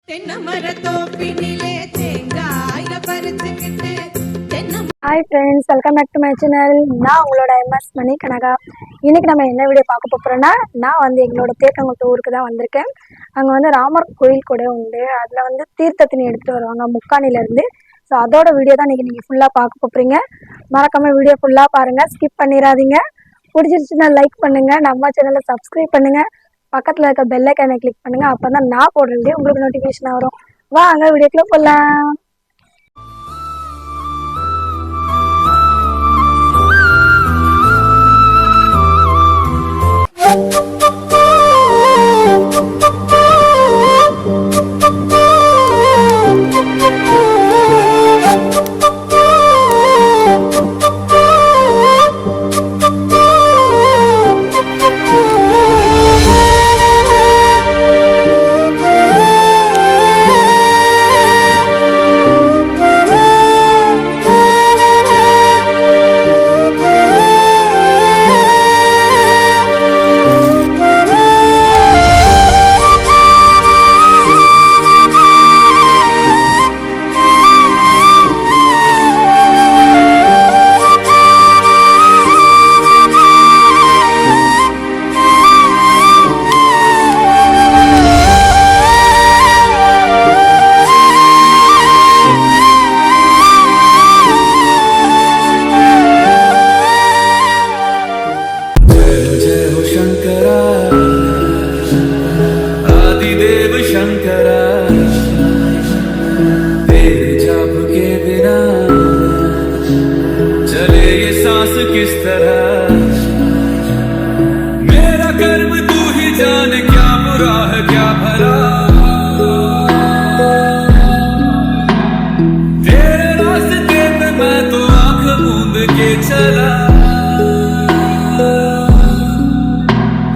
Hi friends, welcome back to my channel. நான் உங்களோட MS மணி கனகா. இன்றைக்கி நம்ம என்ன வீடியோ பார்க்க போகிறோன்னா, நான் எங்களோட தேக்கங்குளத்து ஊருக்கு தான் வந்திருக்கேன். அங்கே ராமர் கோயில் கூட உண்டு. அதில் தீர்த்தத்தினி எடுத்துகிட்டு வருவாங்க முக்காணிலேருந்து. ஸோ அதோட வீடியோ தான் இன்றைக்கி நீங்கள் ஃபுல்லாக பார்க்க போகிறீங்க. மறக்காமல் வீடியோ ஃபுல்லாக பாருங்கள், ஸ்கிப் பண்ணிடாதீங்க. பிடிச்சிருச்சுன்னா லைக் பண்ணுங்கள், நம்ம சேனலை சப்ஸ்கிரைப் பண்ணுங்கள், பக்கத்தில் இருக்க பெல் ஐக்கானை கிளிக் பண்ணுங்கள். அப்போ தான் நான் போடுற வீடியோ உங்களுக்கு நோட்டிஃபிகேஷன் வரும். வாங்க வீடியோக்குள்ளே போகலாம்.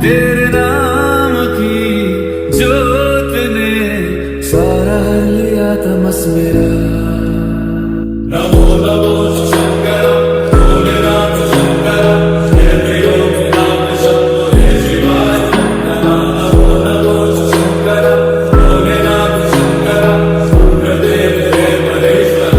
तेरे नाम की जोत ने सारा लिया तमस मेरा। नमो नमो शंकर भोलेनाथ शंकर नाम शंभो हे शिवाय। नमो नमो शंकर भोलेनाथ शंकर गुरुदेव हे महेश्वर।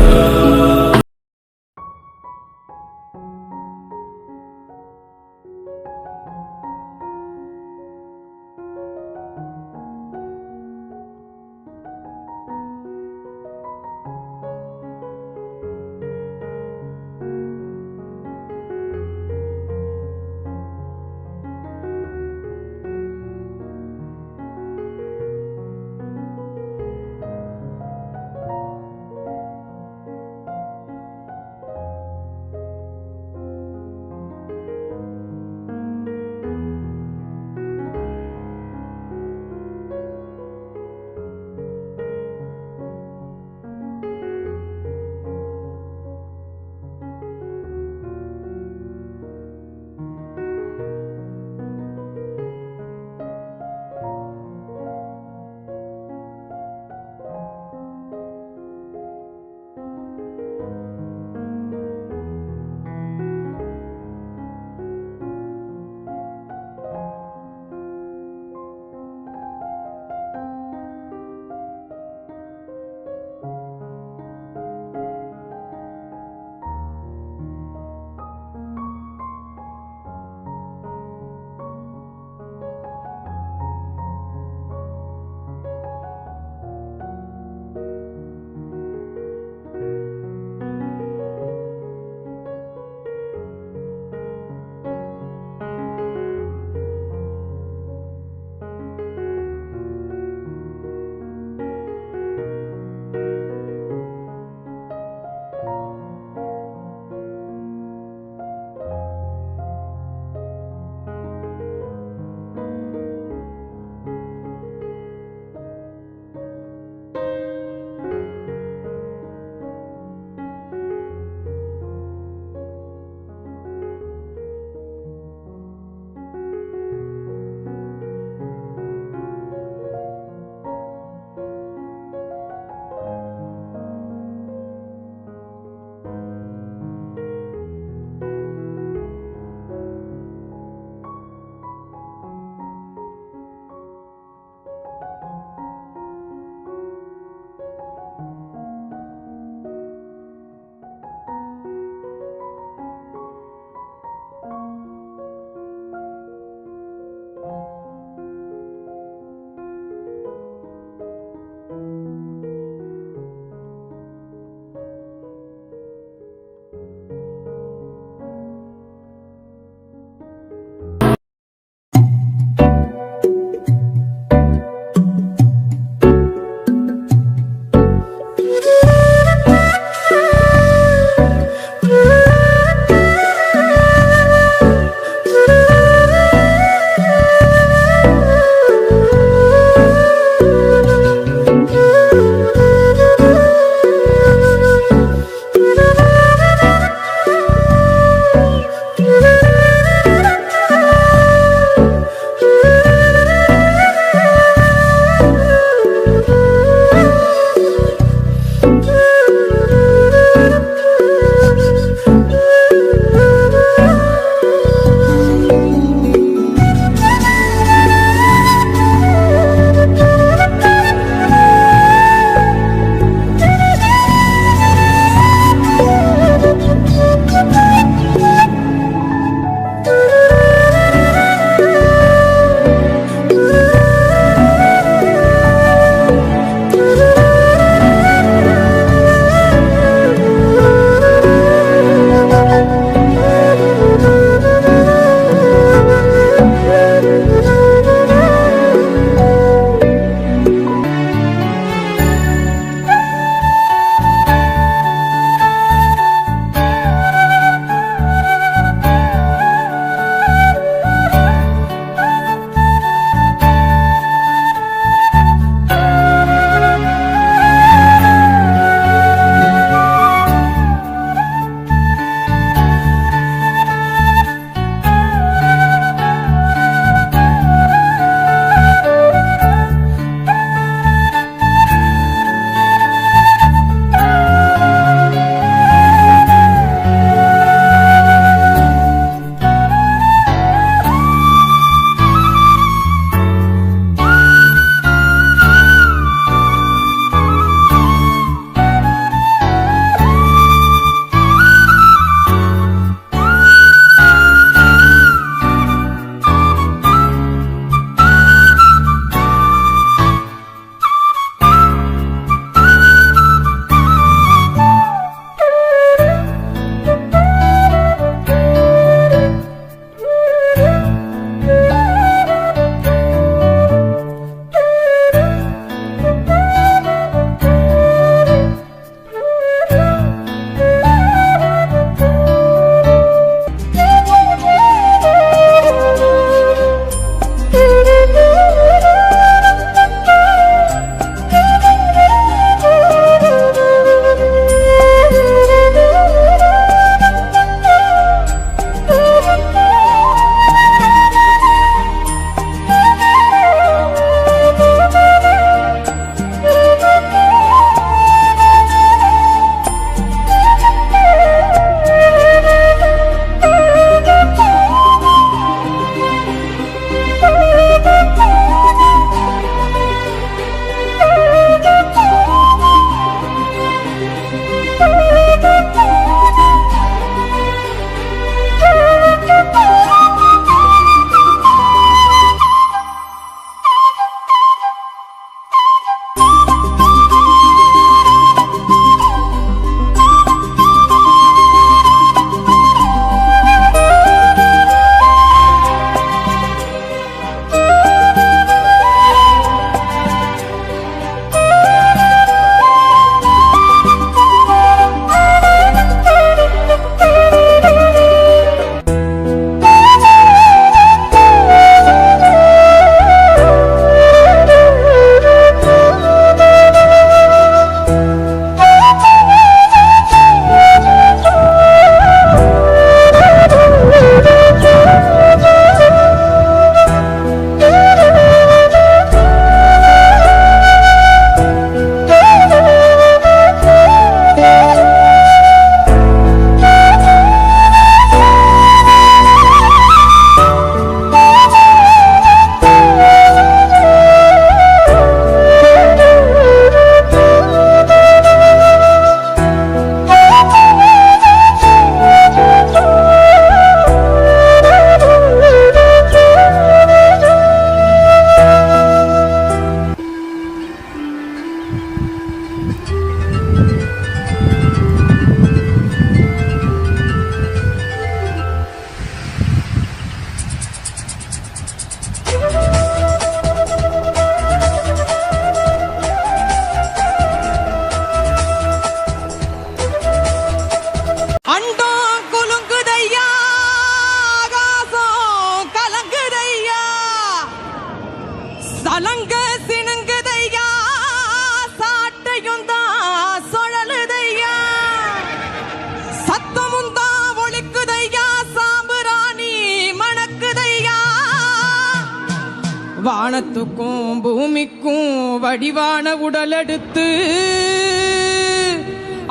வானத்துக்கும் பூமிக்கும் வடிவான உடலெடுத்து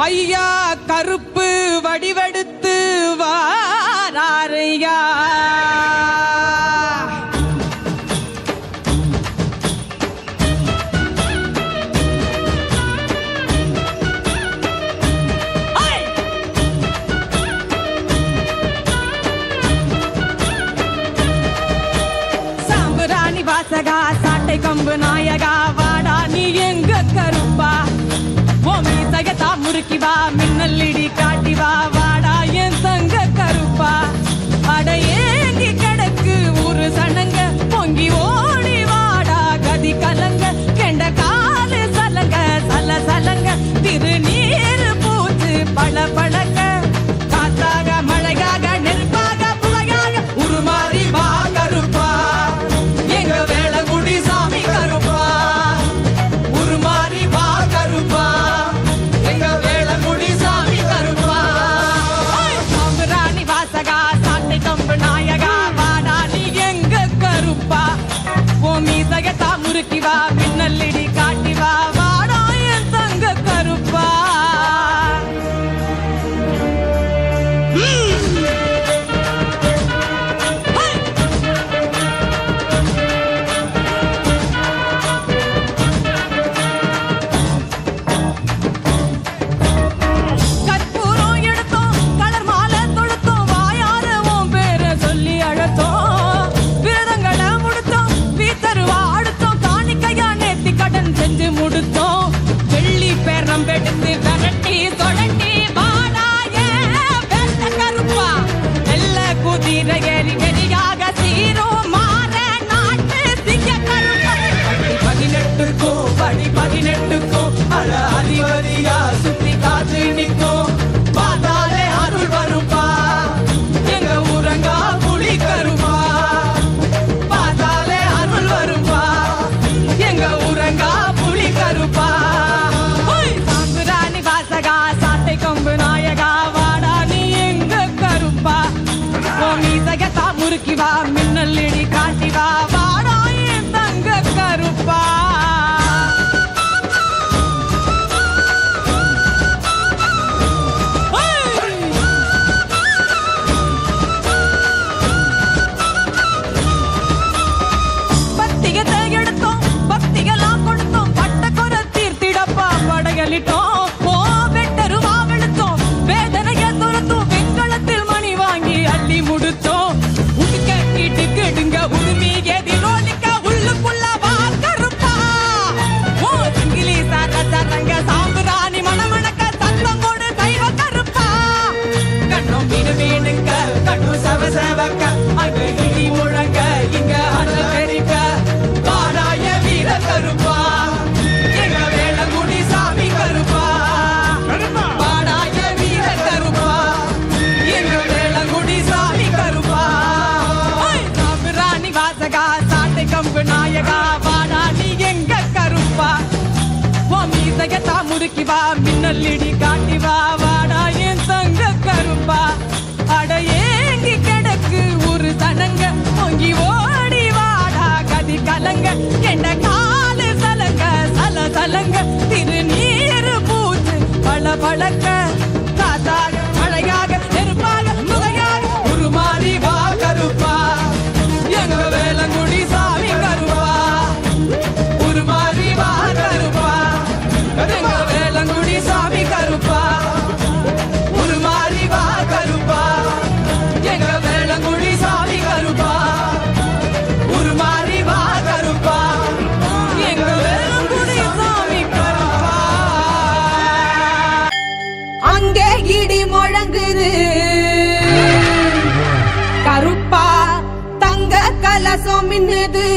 ஐயா கருப்பு வடிவெடுத்து வாராரையா. வாசகா சாட்டை கம்பு நாயகா வாடா நீ எங்க கருப்பா மீசகத்தா முறுக்கி வா மின்னல் இடி காட்டி வா வாடா என் தங்க கருப்பா அட ஏங்கி கிடக்கு ஒரு சனங்க பொங்கி ஓடி வாடா கதி கலங்க கெண்ட காலு சலங்க சல சலங்க திருநீர் பூத்து பழ பழங்க காத்தாக மழையாக நெருப்பாக புகையாக உருமாறி வா கருப்பா எங்க வேளங்குடி சாமி கருப்பா உருமாறி வா கருப்பா எங்க வேளங்குடி சாமி கருப்பா. சாம்பராணி வாசகா சாட்டை கம்பு நாயகா வாடா நீ எங்க கருப்பா மீசகத்தா முறுக்கி வா மின்னல் இடி காட்டி வா வாடா என் தங்க கருப்பா. கற்பூரம் எடுத்தோம் கலர் மாலை தொடுத்தோம் வாயார உன் பேரை சொல்லி அழைத்தோம் விரதங்களை முடித்தோம் வீத்தருவா அடுத்தோம் காணிக்கையா நேர்த்தி கடன் செஞ்சு முடித்தோம் வெள்ளி பேரம் எடுத்து விரட்டி தொடட்டி வாடாய வெள்ள கருப்பா வெள்ள குதிரை ஏறி வெறியாக சீரும் மாற நாட்டு சிங்க கருப்பா 18க்கும் படி 18க்கும் அழ அதிபதியா சுத்தி காத்து நிற்கும் பார்த்தாலே அருள் வருப்பா எங்க ஊரங்கா புலி கருப்பா பார்த்தாலே அருள் வருப்பா எங்க ஊரங்கா புலி கருப்பா. சாம்பராணி வாசகா சாட்டை கொம்பு நாயகா வாடா நீ எங்க கருப்பா மீசகத்தா முறுக்கி வா மின்னல் இடி காட்டி வா வாடா என் தங்க கருப்பா. பத்திகத்தை எடுத்தோம் பக்திகளாம் கொடுத்தோம் பட்டக்குற தீர்த்திடப்பா படையலிட்டோம் ஓ வெட்டருவா வெளுத்தோம் வேதனைய துரத்தும் வெண்கலத்தில் மணி வாங்கி அள்ளி முடித்தோம் உடுக்க கீட்டு கெடுங்க உரிமை எதிரோலிக்க உள்ளுக்குள்ள வா கருப்பா ஓ சங்கிலி சார சரங்க சாம்பராணி மணமணக்க தந்தம் கொடு கைவ கருப்பா கண்ணும் மீனு மீனுங்க கண்ணு சவ சவக்க அங்கு இடி முழங்க இங்க அண்ண பெரிக்க வாடாய வீர கருப்பா எங்க வேளங்குடி சாமி கருப்பா வாடாய வீர கருப்பா எங்க வேளங்குடி சாமி கருப்பா. சாம்பராணி வாசகா சாட்டை கம்பு நாயகா வாடா நீ எங்க கருப்பா மீசகத்தா முறுக்கி வா மின்னல் இடி காட்டி வா வாடா என் தங்க கருப்பா அட ஏங்கி கிடக்கு ஒரு சனங்க பொங்கி ஓடி வாடா கதி கலங்க எண்ட காலு சலங்க சல சலங்க திருநீர் பூத்து பழ பழக்க காத்தாக மழையாக நெருப்பாக புகையாக உருமாறி வா கருப்பா எங்க வேளங்குடி சாமி கருப்பா உருமாறி வா கருப்பா எங்க வேளங்குடி சாமி கருப்பா உருமாறி வா கருப்பா எங்க வேளங்குடி சாமி கருப்பா உருமாறி வா கருப்பா எங்க வேளங்குடி சாமி கருப்பா. அங்கே இடி முழங்குது கருப்பா தங்க கலசம் மின்னுது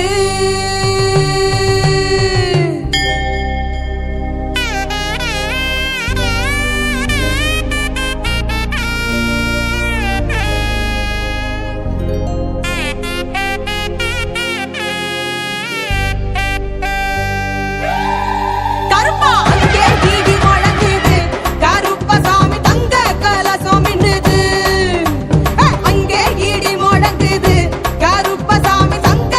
கருப்பா அங்கே இடி முழங்குது கருப்ப சாமி தங்க கலசம் மின்னுது அங்கே இடி முழங்குது கருப்ப சாமி தங்க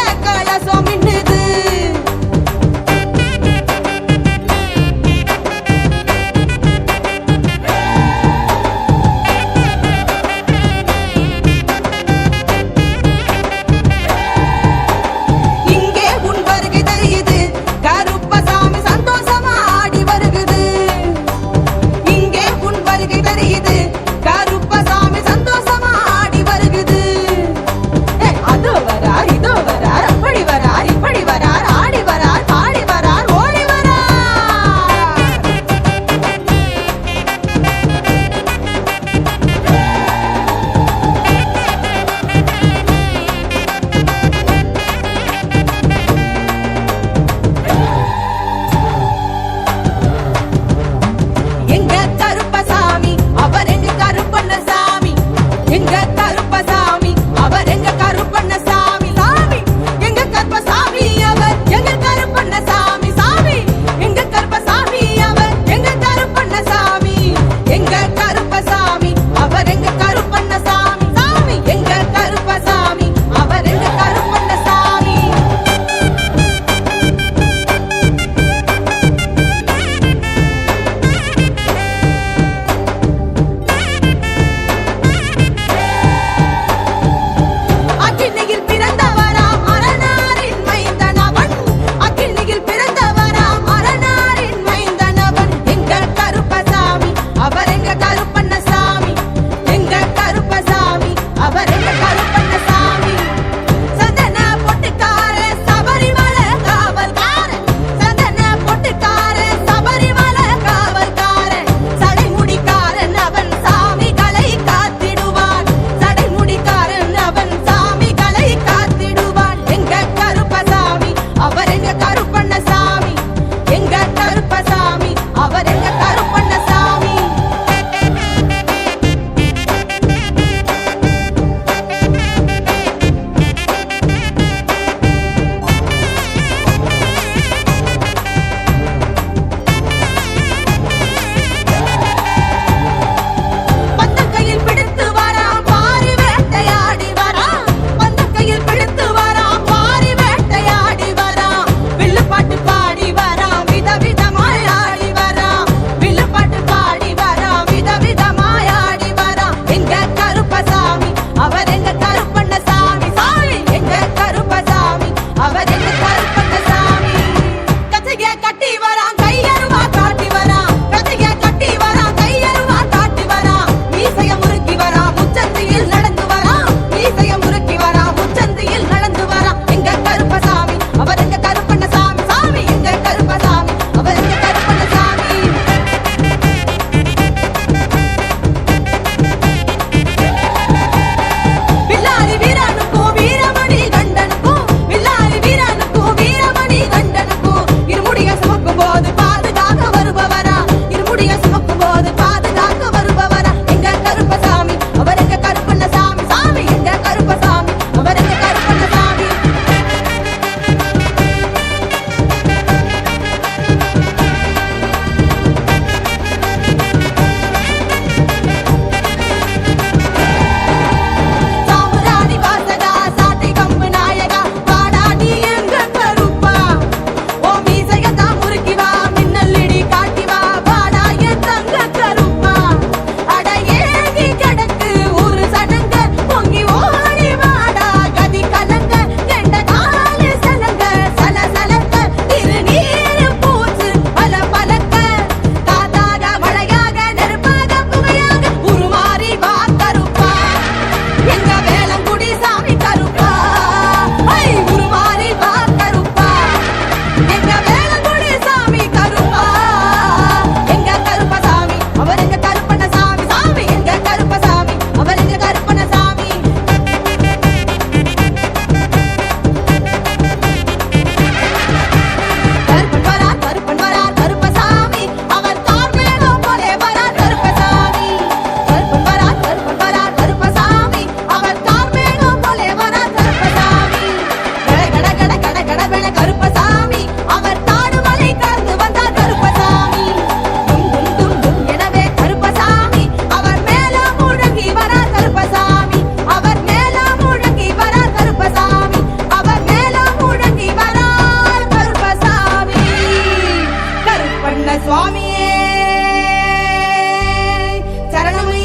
சரணம்